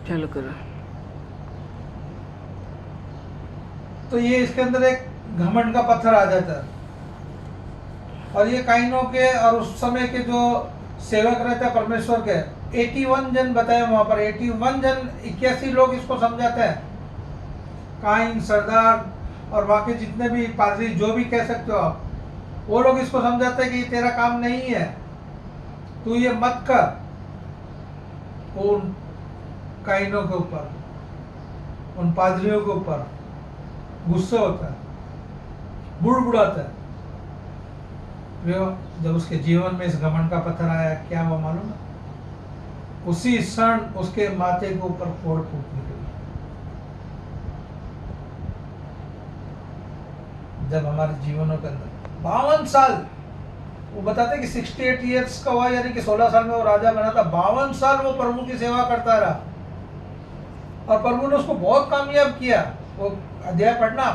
चालू करो। तो ये इसके अंदर एक घमंड का पत्थर आ जाता है। और ये काइनों के और उस समय के जो सेवक रहते हैं परमेश्वर के, 81 जन बताए वहां पर, 81 जन, 81 लोग इसको समझाते हैं। काइन, सरदार और बाकी जितने भी पादरी, जो भी कह सकते हो आप, वो लोग इसको समझाते हैं कि ये तेरा काम नहीं है, तू ये मत कर। उन काइनों के ऊपर, उन पादरियों के ऊपर गुस्सा होता है, बुड़बुड़ाता है। जब उसके जीवन में इस घमंड का पत्थर आया, क्या हुआ मालूम है? उसी क्षण उसके माथे के ऊपर फोड़ फूट निकली। जब हमारे जीवनों के अंदर 52 साल, वो बताते कि 68 ईयर्स का हुआ, यानी कि 16 साल में वो राजा बना था। 52 साल वो प्रभु की सेवा करता रहा और प्रभु ने उसको बहुत कामयाब किया। वो अध्याय पढ़ना,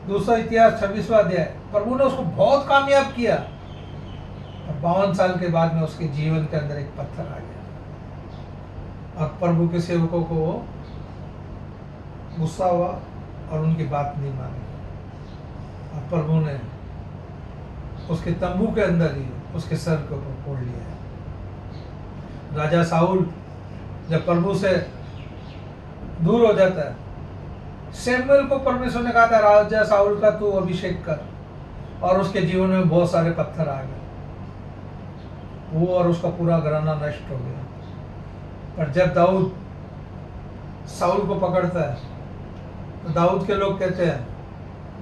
दूसरा इतिहास 26वां अध्याय, प्रभु ने उसको बहुत कामयाब किया। और 52 साल के बाद में उसके जीवन के अंदर एक पत्थर आ गया और प्रभु के सेवकों को गुस्सा हुआ और उनकी बात नहीं मानी। और प्रभु ने उसके तंबू के अंदर ही उसके सर के ऊपर फोड़ लिया है। राजा साउल जब प्रभु से दूर हो जाता है, सैमुएल को परमेश्वर ने कहा था राजा साउल का तू अभिषेक कर, और उसके जीवन में बहुत सारे पत्थर आ गए, वो और उसका पूरा घराना नष्ट हो गया। पर जब दाऊद साउल को पकड़ता है तो दाऊद के लोग कहते हैं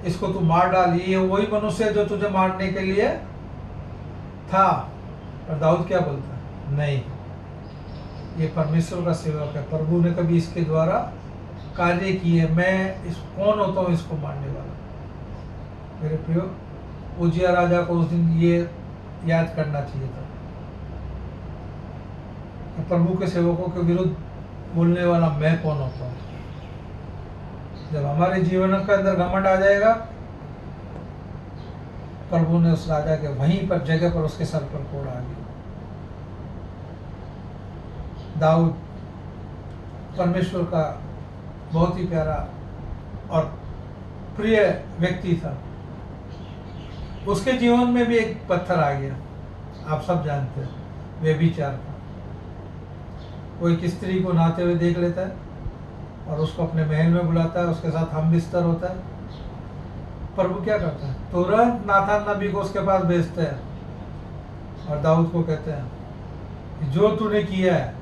इसको तू मार डाल, ये वही मनुष्य है जो तुझे मारने के लिए था। पर दाऊद क्या बोलता है? नहीं, ये परमेश्वर का सेवक है, प्रभु ने कभी इसके द्वारा कार्य किए, मैं इस कौन होता हूँ इसको मारने वाला। मेरे प्रियो, उजिया राजा को उस दिन ये याद करना चाहिए था कि प्रभु के सेवकों के विरुद्ध बोलने वाला मैं कौन होता हूँ। जब हमारे जीवन के अंदर घमंड आ जाएगा, प्रभु ने उस राजा के वहीं पर जगह पर उसके सर पर कोड़ आ गया। दाऊद परमेश्वर का बहुत ही प्यारा और प्रिय व्यक्ति था। उसके जीवन में भी एक पत्थर आ गया, आप सब जानते हैं, व्यभिचार का। वो एक स्त्री को नहाते हुए देख लेता है और उसको अपने महल में बुलाता है, उसके साथ हम बिस्तर होता है। प्रभु क्या करता है? तुरंत नाथान नबी को उसके पास भेजते हैं और दाऊद को कहते हैं जो तूने किया है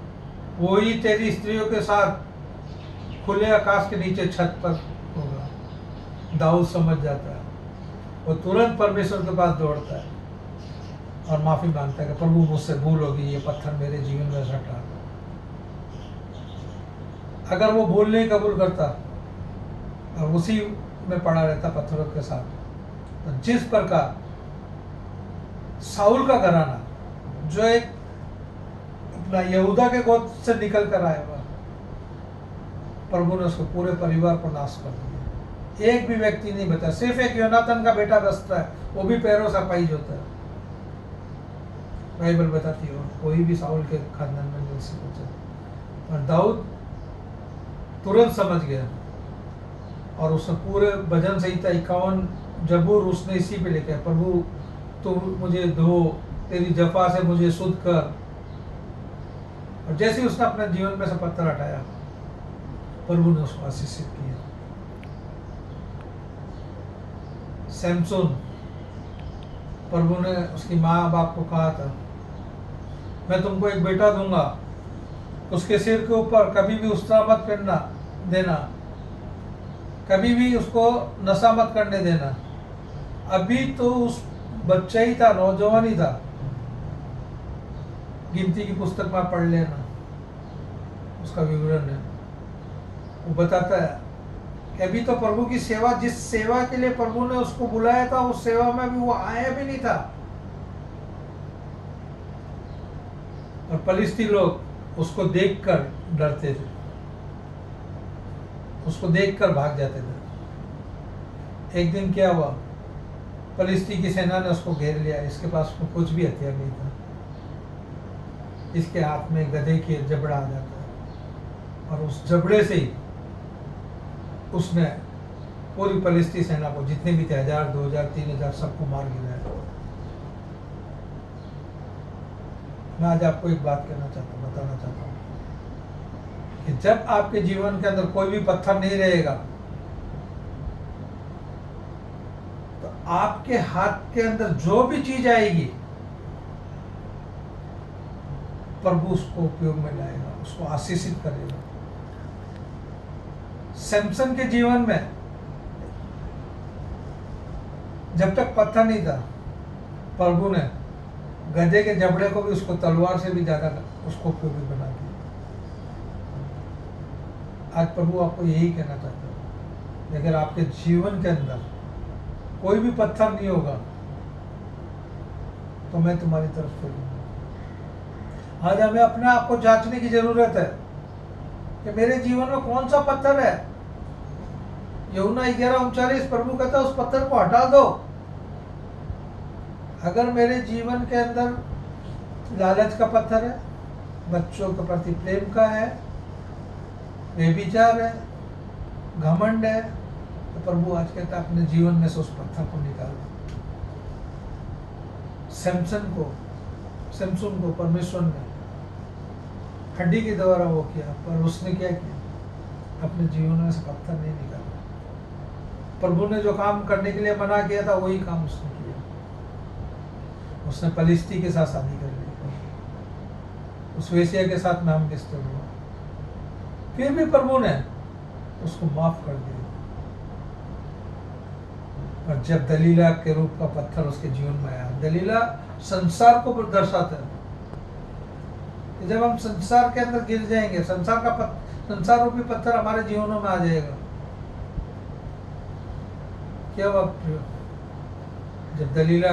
वो ही तेरी स्त्रियों के साथ खुले आकाश के नीचे छत पर होगा। दाऊद समझ जाता है, वो तुरंत परमेश्वर के पास दौड़ता है और माफी मांगता है कि प्रभु मुझसे भूल होगी, ये पत्थर मेरे जीवन में से हटा दो। अगर वो भूल नहीं कबूल करता और उसी में पड़ा रहता पत्थरों के साथ, तो जिस प्रकार साउल का घराना, जो एक अपना यहूदा के गोद से निकल कर आया हुआ, प्रभु ने उसको पूरे परिवार को नाश कर दिया। एक भी व्यक्ति नहीं बचा, सिर्फ एक योनातन का बेटा बचता है, वो भी पैरों से अपाहिज होता है। बाइबल बताती है कोई भी साउल के खानदान में नहीं से बचा। और दाऊद तुरंत समझ गया और उसने पूरे भजन संहिता 51 जबूर उसने इसी पे लिखा है, प्रभु तू मुझे धो, तेरी जफा से मुझे शुद्ध कर। और जैसे ही उसने अपने जीवन में से पत्थर हटाया, प्रभु ने उसको आशीषित किया। सैमसोन, प्रभु ने उसकी माँ बाप को कहा था मैं तुमको एक बेटा दूंगा, उसके सिर के ऊपर कभी भी उस्तरा मत करना देना, कभी भी उसको नशा मत करने देना। अभी तो उस बच्चा ही था, नौजवान ही था। गिनती की पुस्तक में पढ़ लेना, उसका विवरण है। वो बताता है कि अभी तो प्रभु की सेवा, जिस सेवा के लिए प्रभु ने उसको बुलाया था, उस सेवा में भी वो आया भी नहीं था। और फलिस्ती लोग उसको देखकर डरते थे, उसको देखकर भाग जाते थे। एक दिन क्या हुआ, फलिस्ती की सेना ने उसको घेर लिया, इसके पास कुछ भी हथियार नहीं था, इसके हाथ में गधे की जबड़ा आ जाता है। और उस जबड़े से ही उसने पूरी फलिस्ती सेना को, जितने भी थे, 1000, 2000, 3000, सबको मार गिराया। मैं आज आपको एक बात बताना चाहता हूँ कि जब आपके जीवन के अंदर कोई भी पत्थर नहीं रहेगा तो आपके हाथ के अंदर जो भी चीज आएगी प्रभु उसको उपयोग में लाएगा, उसको आशीषित करेगा। सैमसन के जीवन में जब तक पत्थर नहीं था, प्रभु ने गधे के जबड़े को भी उसको तलवार से भी ज्यादा उसको उपयोगी बना दिया। आज प्रभु आपको यही कहना चाहता है, अगर आपके जीवन के अंदर कोई भी पत्थर नहीं होगा तो मैं तुम्हारी तरफ से लूंगा। आज हमें अपने आप को जांचने की जरूरत है कि मेरे जीवन में कौन सा पत्थर है। यूहन्ना 11:39 प्रभु कहता है उस पत्थर को हटा दो। अगर मेरे जीवन के अंदर लालच का पत्थर है, बच्चों के प्रति प्रेम का है, व्यभिचार है, घमंड है, तो प्रभु आज कहता है अपने जीवन में से उस पत्थर को निकाल दो। सैमसन को परमेश्वर ने हड्डी के द्वारा वो किया, पर उसने क्या किया, अपने जीवन में से पत्थर नहीं निकाला। प्रभु ने जो काम करने के लिए मना किया था वही काम उसने किया। उसने फलिस्ती के साथ शादी कर ली, उस वेश्या के साथ नाम किस्ते हुआ, फिर भी प्रभु ने उसको माफ कर दिया। और जब दलीला के रूप का पत्थर उसके जीवन में आया, दलीला संसार को दर्शाता है। जब हम संसार के अंदर गिर जाएंगे, संसार रूपी पत्थर हमारे जीवनों में आ जाएगा। क्या हुआ? जब दलीला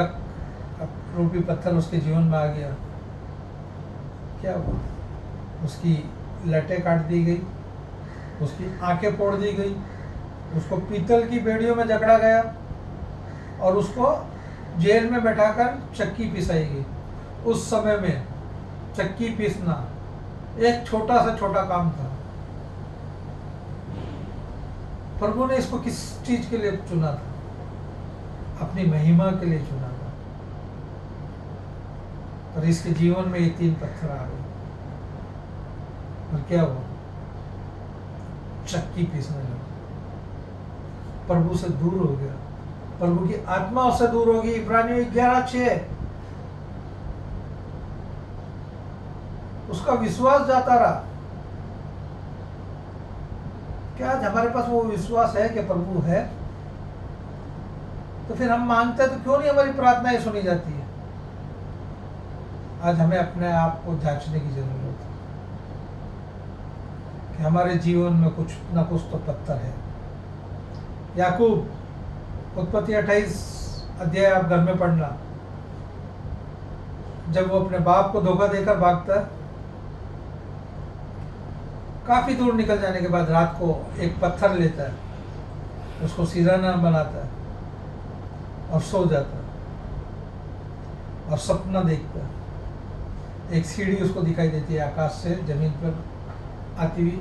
रूपी पत्थर उसके जीवन में आ गया, क्या हुआ? उसकी लटें काट दी गई, उसकी आंखें फोड़ दी गई, उसको पीतल की बेड़ियों में जकड़ा गया और उसको जेल में बैठाकर चक्की पिसाई गई। उस समय में चक्की पीसना एक छोटा सा छोटा काम था। प्रभु ने इसको किस चीज के लिए चुना था? अपनी महिमा के लिए चुना था। और इसके जीवन में ये 3 पत्थर आ गए और क्या हुआ? चक्की पीसने लगा, प्रभु से दूर हो गया, प्रभु की आत्मा उससे दूर होगी। इब्रानियों 11:6 उसका विश्वास जाता रहा। क्या आज हमारे पास वो विश्वास है कि प्रभु है? तो फिर हम मांगते हैं तो क्यों नहीं हमारी प्रार्थनाएं सुनी जाती है? आज हमें अपने आप को जांचने की जरूरत है कि हमारे जीवन में कुछ ना कुछ तो पत्थर है। याकूब उत्पत्ति 28 अध्याय आप घर में पढ़ना, जब वो अपने बाप को धोखा देकर भागता है, काफी दूर निकल जाने के बाद रात को एक पत्थर लेता है, उसको सिरहाना बनाता है और सो जाता है और सपना देखता है। एक सीढ़ी उसको दिखाई देती है आकाश से जमीन पर आती हुई,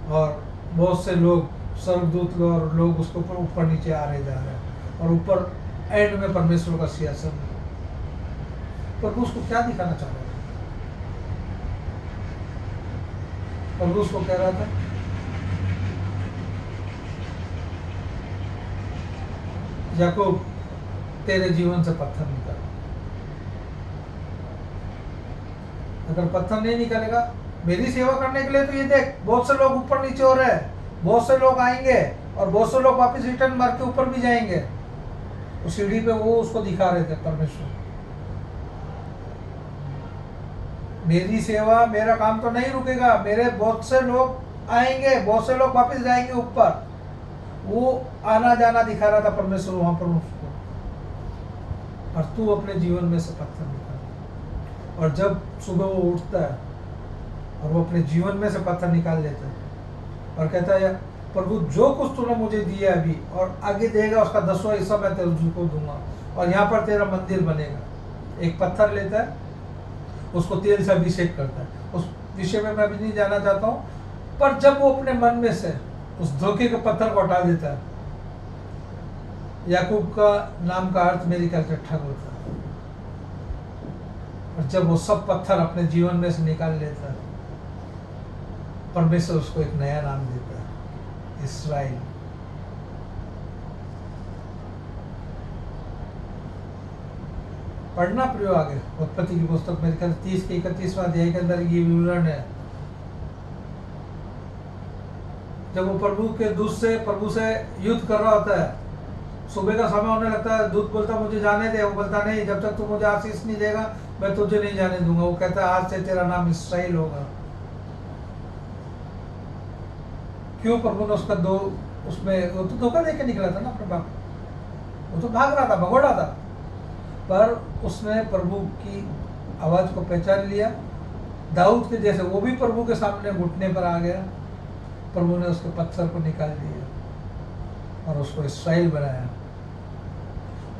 और बहुत से लोग, स्वर्गदूत लोग और लोग उसके ऊपर नीचे आ रहे जा रहे हैं, और ऊपर एंड में परमेश्वर का सिंहासन है। प्रभु उसको क्या दिखाना चाह रहा था? प्रभु उसको कह रहा था याकूब तेरे जीवन से पत्थर निकाल। अगर पत्थर नहीं निकलेगा मेरी सेवा करने के लिए, तो ये देख बहुत से लोग ऊपर नीचे हो रहे हैं, बहुत से लोग आएंगे और बहुत से लोग वापस रिटर्न मार के ऊपर भी जाएंगे। उस सीढ़ी पे वो उसको दिखा रहे थे परमेश्वर, मेरी सेवा, मेरा काम तो नहीं रुकेगा, मेरे बहुत से लोग आएंगे, बहुत से लोग वापस जाएंगे ऊपर। वो आना जाना दिखा रहा था परमेश्वर वहां पर उसको। और तू अपने जीवन में से पत्थर निकाल। और जब सुबह वो उठता है और वो अपने जीवन में से पत्थर निकाल लेता है और कहता है प्रभु जो कुछ तूने मुझे दिया अभी और आगे देगा उसका 10वां हिस्सा मैं तुझको दूंगा, और यहाँ पर तेरा मंदिर बनेगा। एक पत्थर लेता है, उसको तेल से अभिषेक करता है। उस विषय में मैं अभी नहीं जाना चाहता हूँ। पर जब वो अपने मन में से उस धोखे के पत्थर को हटा देता है, याकूब का नाम का अर्थ मेरी ख्याल से ठग होता है, और जब वो सब पत्थर अपने जीवन में से निकाल लेता है, परमेश्वर उसको एक नया नाम देता है, इस्राएल। पढ़ना प्रियो आगे उत्पत्ति की पुस्तक मेरे ख्याल 30 के 31वां अध्याय के अंदर ये विवरण है। जब वो प्रभु से युद्ध कर रहा होता है, सुबह का समय होने लगता है, दूत बोलता मुझे जाने दे, वो बोलता नहीं, जब तक तू मुझे आशीष नहीं देगा मैं तुझे नहीं जाने दूंगा। वो कहता है आज से तेरा नाम इस्राएल होगा। क्यों? प्रभु ने उसका उसमें वो तो धोखा देके निकला था ना अपने बाप, वो तो भाग रहा था, भगोड़ा था, पर उसने प्रभु की आवाज को पहचान लिया। दाऊद के जैसे वो भी प्रभु के सामने घुटने पर आ गया। प्रभु ने उसके पत्थर को निकाल दिया और उसको इस्राएल बनाया,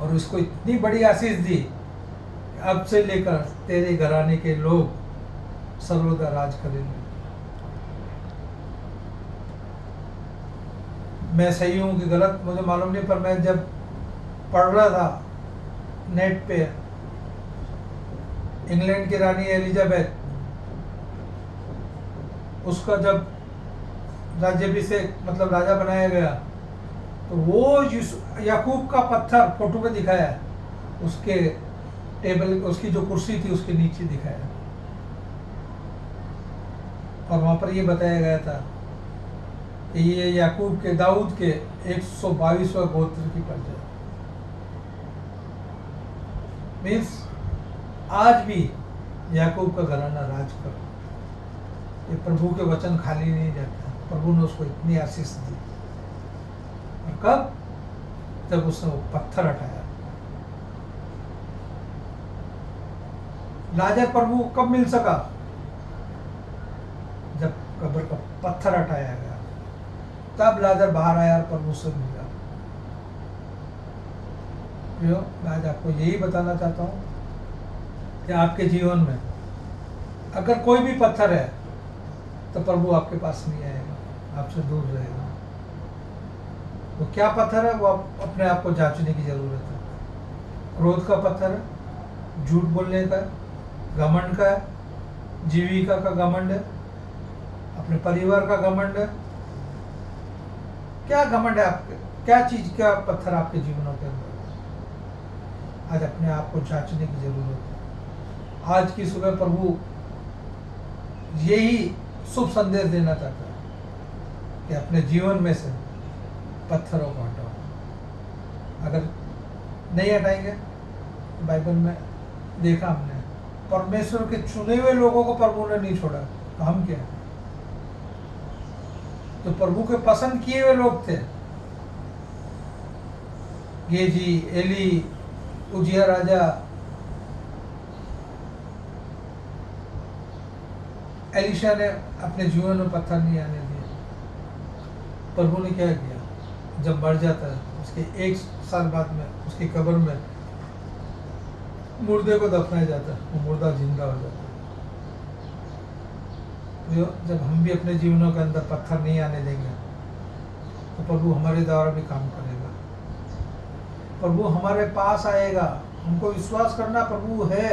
और उसको इतनी बड़ी आशीष दी कि अब से लेकर तेरे घराने के लोग सर्वदा राज करेंगे। मैं सही हूँ कि गलत मुझे मालूम नहीं, पर मैं जब पढ़ रहा था नेट पे, इंग्लैंड की रानी एलिजाबेथ, उसका जब राज्याभिषेक मतलब राजा बनाया गया, तो वो याकूब का पत्थर फोटो में दिखाया, उसके टेबल, उसकी जो कुर्सी थी उसके नीचे दिखाया, और वहां पर ये बताया गया था कि ये याकूब के दाऊद के 122वां गोत्र की प्रजा। मीन्स आज भी याकूब का घराना राज कर। ये प्रभु के वचन खाली नहीं जाता। प्रभु ने उसको इतनी आशीष दी, और कब? जब उसने वो पत्थर हटाया। लाजर प्रभु को कब मिल सका? जब कब्र का पत्थर हटाया गया, तब लाजर बाहर आया और प्रभु से मिला। मैं आज आपको यही बताना चाहता हूँ कि आपके जीवन में अगर कोई भी पत्थर है तो प्रभु आपके पास नहीं आएगा, आपसे दूर रहेगा। वो क्या पत्थर है? वो अपने आप को जांचने की जरूरत है। क्रोध का पत्थर है, झूठ बोलने का, घमंड का है, जीविका का घमंड है, अपने परिवार का घमंड है। क्या घमंड है आपके? क्या चीज, क्या पत्थर आपके जीवनों के अंदर? आज अपने आप को जांचने की जरूरत है। आज की सुबह प्रभु यही शुभ संदेश देना चाहता है कि अपने जीवन में से पत्थरों को हटाओ। अगर नहीं हटाएंगे, तो बाइबल में देखा हमने, परमेश्वर के चुने हुए लोगों को प्रभु ने नहीं छोड़ा, तो हम क्या? तो प्रभु के पसंद किए हुए लोग थे, गेजी, एली, उजिया राजा, एलिशा ने अपने जीवन में पत्थर नहीं आने दिया। प्रभु ने क्या किया? जब मर जाता है, उसके 1 साल बाद में उसकी कब्र में मुर्दे को दफनाया जाता है, वो मुर्दा जिंदा हो जाता है। जब हम भी अपने जीवनों के अंदर पत्थर नहीं आने देंगे, तो प्रभु हमारे द्वारा भी काम करेगा। प्रभु हमारे पास आएगा। हमको विश्वास करना प्रभु है,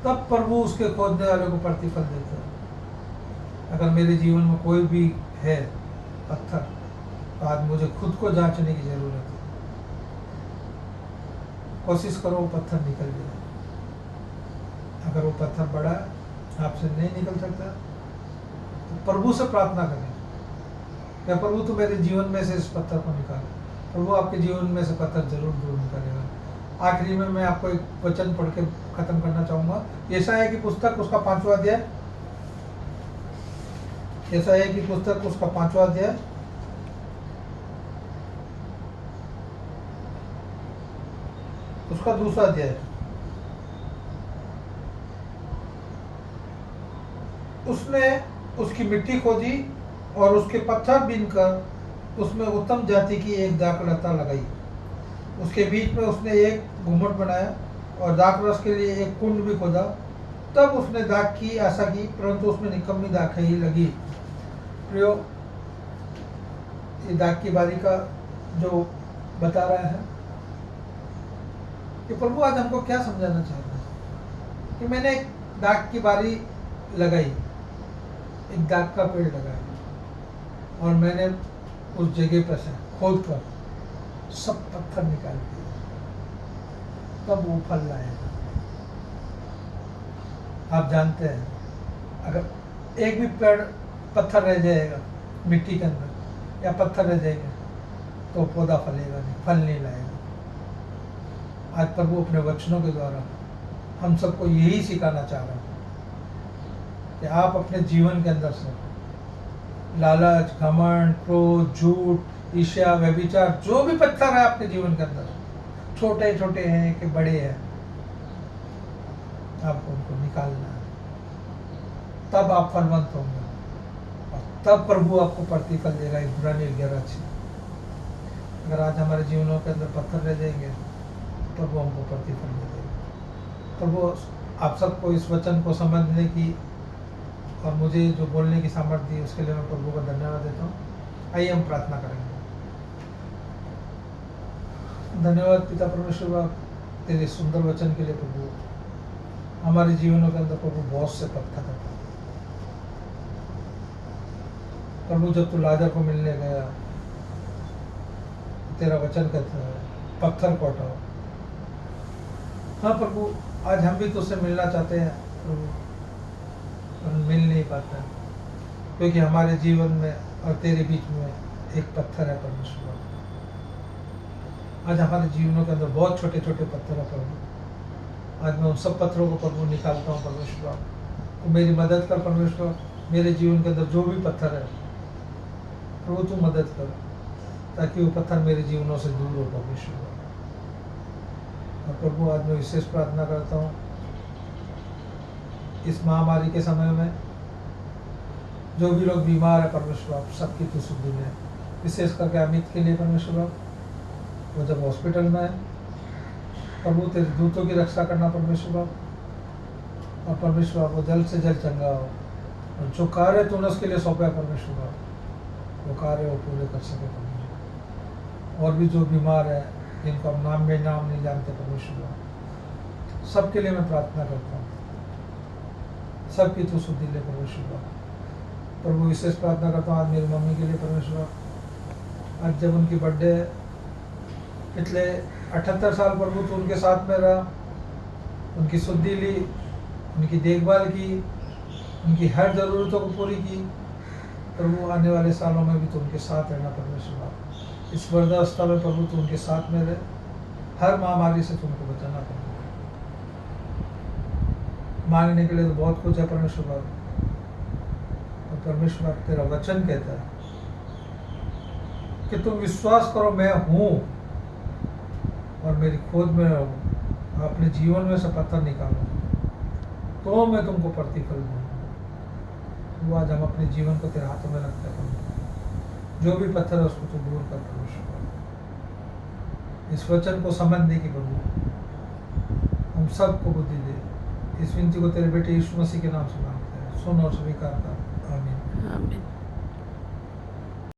तब प्रभु उसके खोदने वाले को प्रतिफल देता है। अगर मेरे जीवन में कोई भी है पत्थर, तो आज मुझे खुद को जांचने की जरूरत है। कोशिश करो वो पत्थर निकल जाए। अगर वो पत्थर बड़ा आपसे नहीं निकल सकता, तो प्रभु से प्रार्थना करें, क्या प्रभु तू मेरे जीवन में से इस पत्थर को निकाल। प्रभु आपके जीवन में से पत्थर जरूर दूर निकालेगा। आखिरी में मैं आपको एक वचन पढ़ के खत्म करना चाहूंगा। यशायाह की पुस्तक उसका 5वां अध्याय, यशायाह की पुस्तक उसका 5वां अध्याय, उसका 2रा अध्याय। उसने उसकी मिट्टी खोदी और उसके पत्थर बीनकर उसमें उत्तम जाति की एक दाखलता लगाई। उसके बीच में उसने एक घूमट बनाया और दाखरस के लिए एक कुंड भी खोदा तब उसने दाग की आशा की, परंतु उसमें निकम्मी दाग ही लगी। प्रियो, ये दाग की बारी का जो बता रहा है कि प्रभु आज हमको क्या समझाना चाहता है कि मैंने एक दाग की बारी लगाई, एक दाग का पेड़ लगाया और मैंने उस जगह पर से खोद कर सब पत्थर निकाल दिए, तब वो फल लाएगा। आप जानते हैं, अगर एक भी पेड़ पत्थर रह जाएगा मिट्टी के अंदर या पत्थर रह जाएगा तो पौधा फलेगा नहीं, फल नहीं लाएगा। आज प्रभु अपने वचनों के द्वारा हम सबको यही सिखाना चाह रहा है कि आप अपने जीवन के अंदर से लालच, घमंड, क्रोध, झूठ, ईर्ष्या, व्यभिचार, जो भी पत्थर है आपके जीवन के अंदर, छोटे छोटे हैं कि बड़े हैं, आपको उनको निकालना है। तब आप फलवंत होंगे और तब प्रभु आपको प्रतिफल देगा। इब्रानी 11:6। अगर आज हमारे जीवनों के अंदर पत्थर रह जाएंगे, प्रभु हमको प्रतिफल दे देगा। प्रभु आप सबको इस वचन को समझने की और मुझे जो बोलने की सामर्थ्य दी, उसके लिए मैं प्रभु को धन्यवाद देता हूँ। आइए हम प्रार्थना करेंगे। धन्यवाद पिता परमेश्वर, तेरे सुंदर वचन के लिए प्रभु। हमारे जीवनों के अंदर प्रभु बहुत से पत्थर है प्रभु। जब तू लाजर को मिलने गया, तेरा वचन कहता है पत्थर को हटाओ। हाँ प्रभु, आज हम भी तुझसे मिलना चाहते हैं प्रभु, पर मिल नहीं पाते हैं क्योंकि हमारे जीवन में और तेरे बीच में एक पत्थर है परमेश्वर। आज हमारे जीवनों के अंदर बहुत छोटे छोटे पत्थर है प्रभु। आज मैं उन सब पत्थरों को प्रभु निकालता हूँ परमेश्वर। तो मेरी मदद कर परमेश्वर। मेरे जीवन के अंदर जो भी पत्थर है प्रभु, तू मदद कर ताकि वो पत्थर मेरे जीवनों से दूर हो परमेश्वर। और प्रभु, आज मैं विशेष प्रार्थना करता हूँ इस महामारी के समय में जो भी लोग बीमार है परमेश्वर, सबकी तू सुधि ले। विशेष करके अमित के लिए परमेश्वर, वो जब हॉस्पिटल में है प्रभु, तेरे दूतों की रक्षा करना परमेश्वर। और परमेश्वर वो जल्द से जल्द चंगा हो और जो कार्य तूने उसके लिए सौंपा है परमेश्वर, वो कार्य वो पूरे कर सके परमेश्वर। और भी जो बीमार है, जिनको हम नाम में नाम नहीं जानते परमेश्वर, सबके लिए मैं प्रार्थना करता हूँ, सबकी तू सुधि ले परमेश्वर। प्रभु, विशेष प्रार्थना करता हूँ आज मेरी मम्मी के लिए परमेश्वर। आज जब उनकी बर्थडे है, पिछले 78 साल प्रभु तो उनके साथ में रहा, उनकी शुद्धि ली, उनकी देखभाल की, उनकी हर ज़रूरतों को पूरी की। प्रभु, आने वाले सालों में भी तो उनके साथ रहना परमेश्वर। इस वृद्धावस्था में प्रभु तो उनके साथ में रहे, हर महामारी से तुमको बचाना प्रभु। मांगने के लिए तो बहुत कुछ है परमेश्वर। और परमेश्वर, तेरा वचन कहता है कि तुम विश्वास करो मैं हूँ और मेरी खोज में रहो, अपने जीवन में से पत्थर निकालो तो मैं तुमको प्रतिफल दूंगा। वो आज हम अपने जीवन को तेरे हाथों में रखते हैं। जो भी पत्थर है उसको तो दूर कर परमेश्वर। इस वचन को समझने की प्रभु हम सबको बुद्धि दे। इस विनती को तेरे बेटे यीशु मसीह के नाम से मांगते हैं, सुन और स्वीकार कर। आमीन। आमीन।